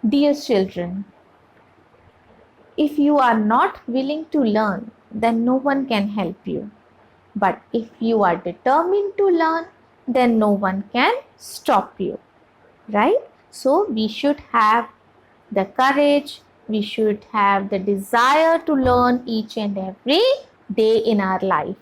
Dear children, if you are not willing to learn, then no one can help you. But if you are determined to learn, then no one can stop you, right? So we should have the courage, we should have the desire to learn each and every day in our life.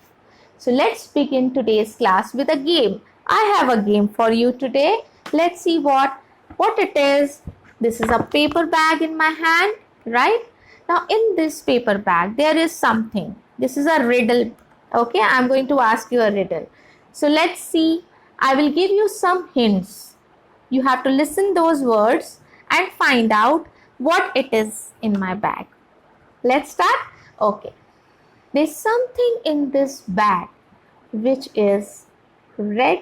So let's begin today's class with a game. I have a game for you today. Let's see what it is. This is a paper bag in my hand, right? Now in this paper bag there is something. This is a riddle. Okay, I'm going to ask you a riddle. So let's see. I will give you some hints. You have to listen those words and find out what it is in my bag. Let's start. Okay. There's something in this bag which is red,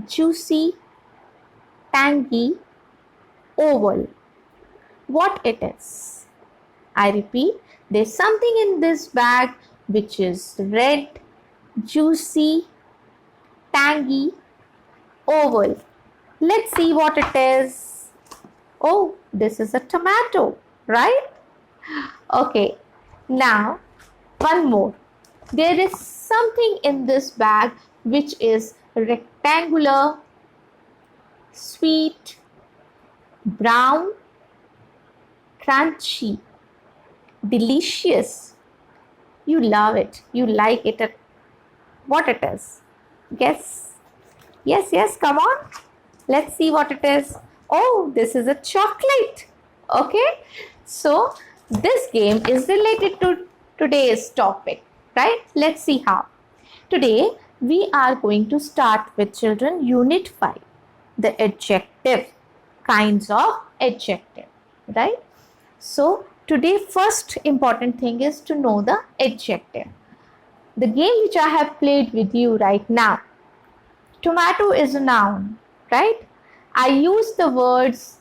juicy, tangy, oval. What it is? I repeat, there's something in this bag which is red, juicy, tangy, oval. Let's see what it is. Oh, this is a tomato, right? Okay, now one more. There is something in this bag which is rectangular, sweet, brown, crunchy, delicious. You love it. You like it. What it is? Guess. Yes, come on. Let's see what it is. Oh, this is a chocolate. Okay. So, this game is related to today's topic, right? Let's see how. Today, we are going to start with children unit 5, the adjective, kinds of adjective, right? So, today first important thing is to know the adjective. The game which I have played with you right now. Tomato is a noun, right? I use the words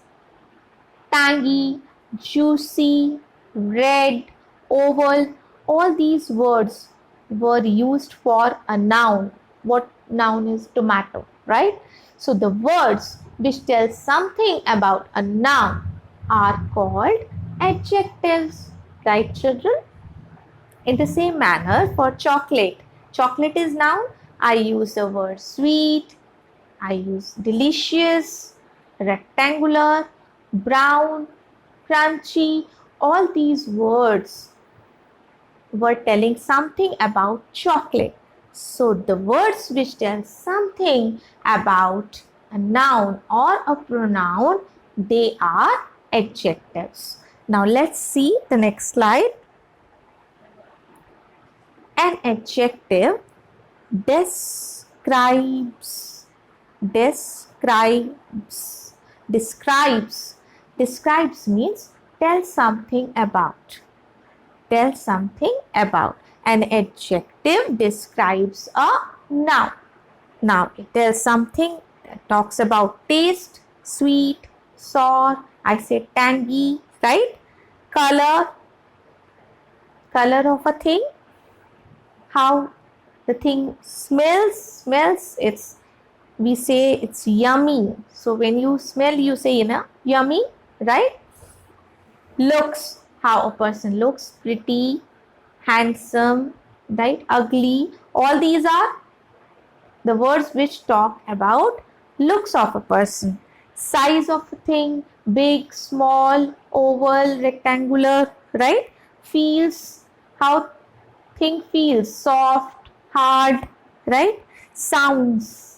tangy, juicy, red, oval. All these words were used for a noun. What noun is tomato, right? So the words which tell something about a noun are called adjectives, right children? In the same manner for chocolate. Chocolate is noun. I use the word sweet. I use delicious, rectangular, brown, crunchy. All these words were telling something about chocolate. So the words which tell something about a noun or a pronoun, they are adjectives. Now let's see the next slide. An adjective describes means tell something about. An adjective describes a noun. Now it tells something that talks about taste, sweet, sour, I say tangy, right? Color of a thing, how the thing smells, we say it's yummy. So when you smell, you say, yummy, right? Looks, how a person looks, pretty, handsome, right? Ugly. All these are the words which talk about looks of a person. Size of a thing, big, small, oval, rectangular, right? Feels, how thing feels, soft, hard, right? Sounds,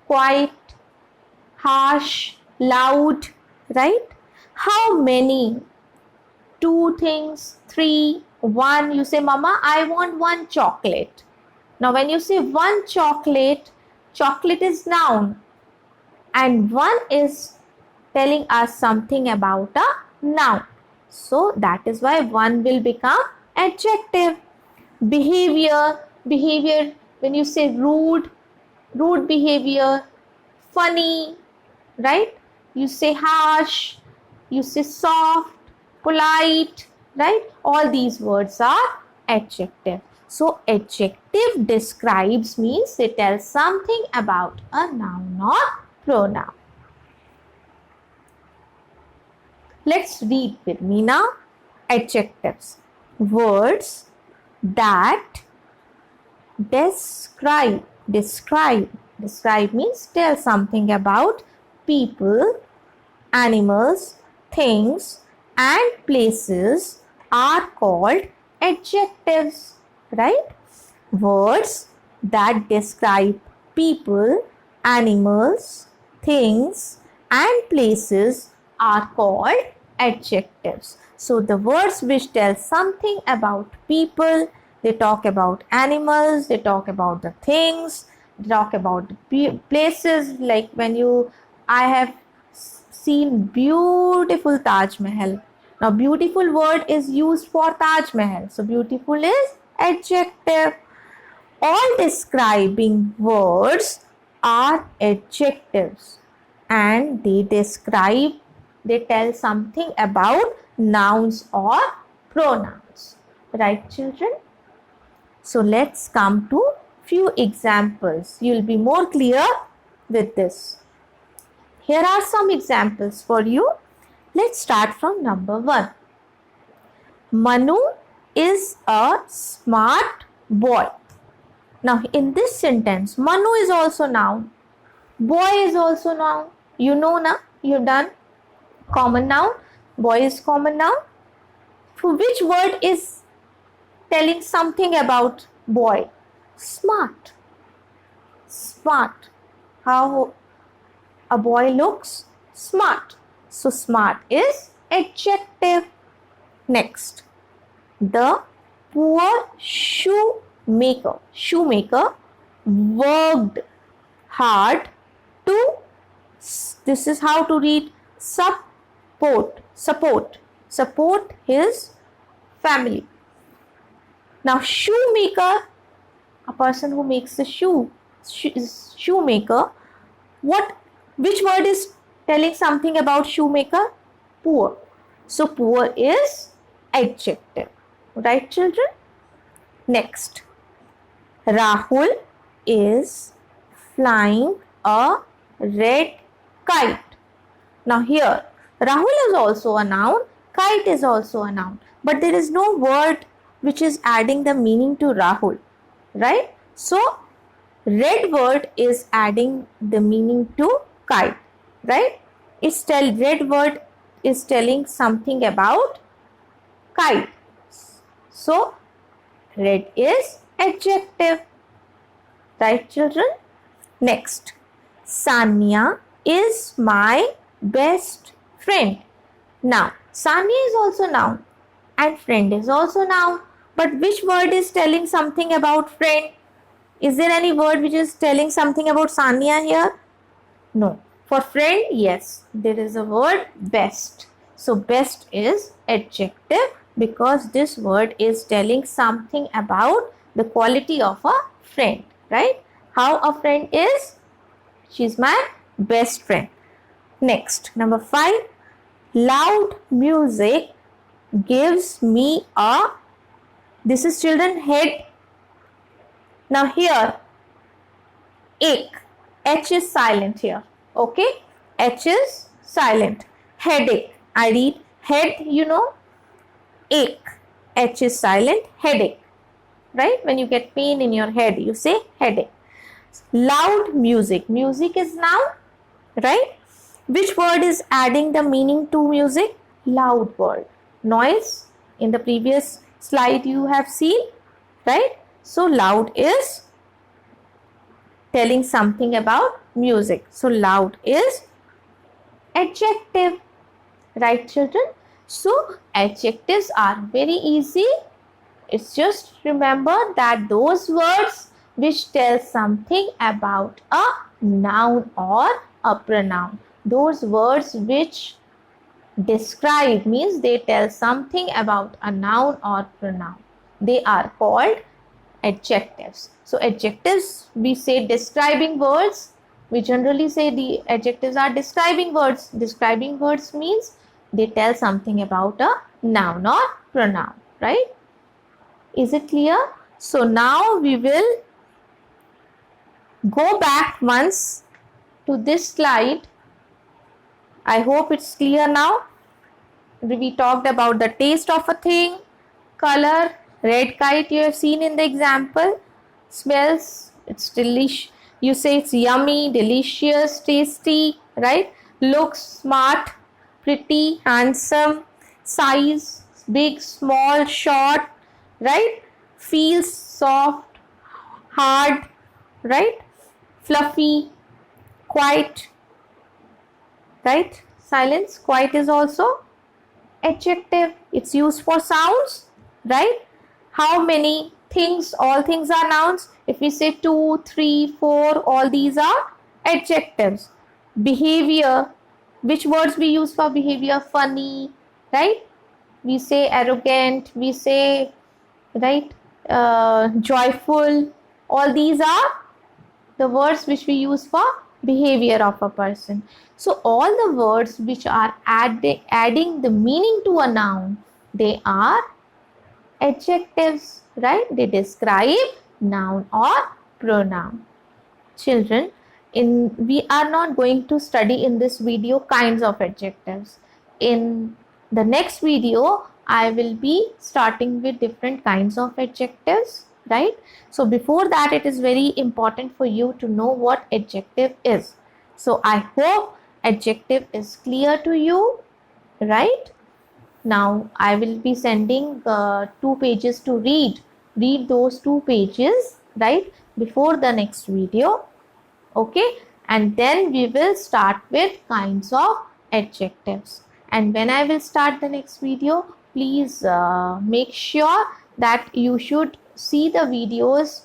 quiet, harsh, loud, right? How many? 2 things, 3, 1. You say, Mama, I want 1 chocolate. Now when you say 1 chocolate is noun and 1 is telling us something about a noun. So that is why 1 will become adjective. Behavior, when you say rude behavior, funny, right? You say harsh, you say soft, polite, right? All these words are adjective. So adjective describes means it tells something about a noun or pronoun. Let's read with me now. Adjectives. Words that describe. Describe means tell something about people, animals, things, and places are called adjectives, right? Words that describe people, animals, things, and places are called adjectives. So the words which tell something about people, they talk about animals, they talk about the things, they talk about the places. Like I have seen beautiful Taj Mahal. Now beautiful word is used for Taj Mahal. So beautiful is adjective. All describing words are adjectives, and they tell something about nouns or pronouns. Right, children? So let's come to few examples. You'll be more clear with this. Here are some examples for you. Let's start from number 1. Manu is a smart boy. Now in this sentence, Manu is also noun. Boy is also noun. You know now, you've done common noun. Boy is common noun. For which word is telling something about boy? Smart. Smart. How a boy looks? Smart. So smart is adjective. Next, the poor shoemaker worked hard to, this is how to read, support his family. Now shoemaker, a person who makes the shoemaker, which word is telling something about shoemaker? Poor. So poor is adjective. Right, children? Next, Rahul is flying a red kite. Now here, Rahul is also a noun, kite is also a noun, but there is no word which is adding the meaning to Rahul, right? So red word is adding the meaning to kite, right? Red word is telling something about kite. So red is adjective. Right, children? Next, Sanya is my best friend. Now, Sanya is also noun and friend is also noun. But which word is telling something about friend? Is there any word which is telling something about Sanya here? No. For friend, yes, there is a word best. So best is adjective because this word is telling something about the quality of a friend, right? How a friend is? She's my best friend. Next, number 5. Loud music gives me a, this is children, head. Now here, ache. H is silent here. Okay? H is silent. Headache. I read head, ache. H is silent. Headache. Right? When you get pain in your head, you say headache. Loud music. Music is noun. Right? Which word is adding the meaning to music? Loud word. Noise. In the previous slide you have seen. Right? So loud is telling something about music. So loud is adjective. Right, children? So adjectives are very easy. It's just remember that those words which tell something about a noun or a pronoun. Those words which describe means they tell something about a noun or pronoun. They are called adjectives. So adjectives, we say describing words. We generally say the adjectives are describing words. Describing words means they tell something about a noun or pronoun, right? Is it clear? So now we will go back once to this slide. I hope it's clear now. we talked about the taste of a thing. Color, red kite you have seen in the example. Smells, it's delicious. You say it's yummy, delicious, tasty, right? Looks, smart, pretty, handsome. Size, big, small, short, right? Feels soft, hard, right? Fluffy, quiet, right? Silence, quiet is also adjective. It's used for sounds, right? How many things? All things are nouns. If we say 2, 3, 4, all these are adjectives. Behavior, which words we use for behavior? Funny, right? We say arrogant, we say, right, joyful. All these are the words which we use for behavior of a person. So all the words which are adding the meaning to a noun, they are adjectives, right? They describe noun or pronoun. Children, we are not going to study in this video kinds of adjectives. In the next video, I will be starting with different kinds of adjectives, right? So before that, it is very important for you to know what adjective is. So I hope adjective is clear to you, right? Now I will be sending 2 pages to read. Read those 2 pages, right, before the next video. Okay, and then we will start with kinds of adjectives. And when I will start the next video, please make sure that you should see the videos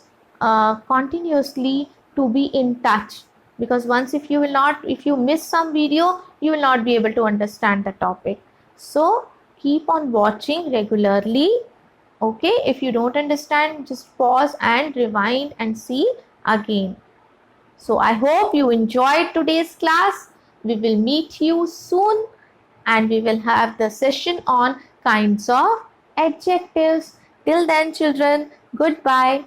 continuously to be in touch, because once if you miss some video, you will not be able to understand the topic. So keep on watching regularly. Okay, if you don't understand, just pause and rewind and see again. So I hope you enjoyed today's class. We will meet you soon and we will have the session on kinds of adjectives. Till then, children, goodbye.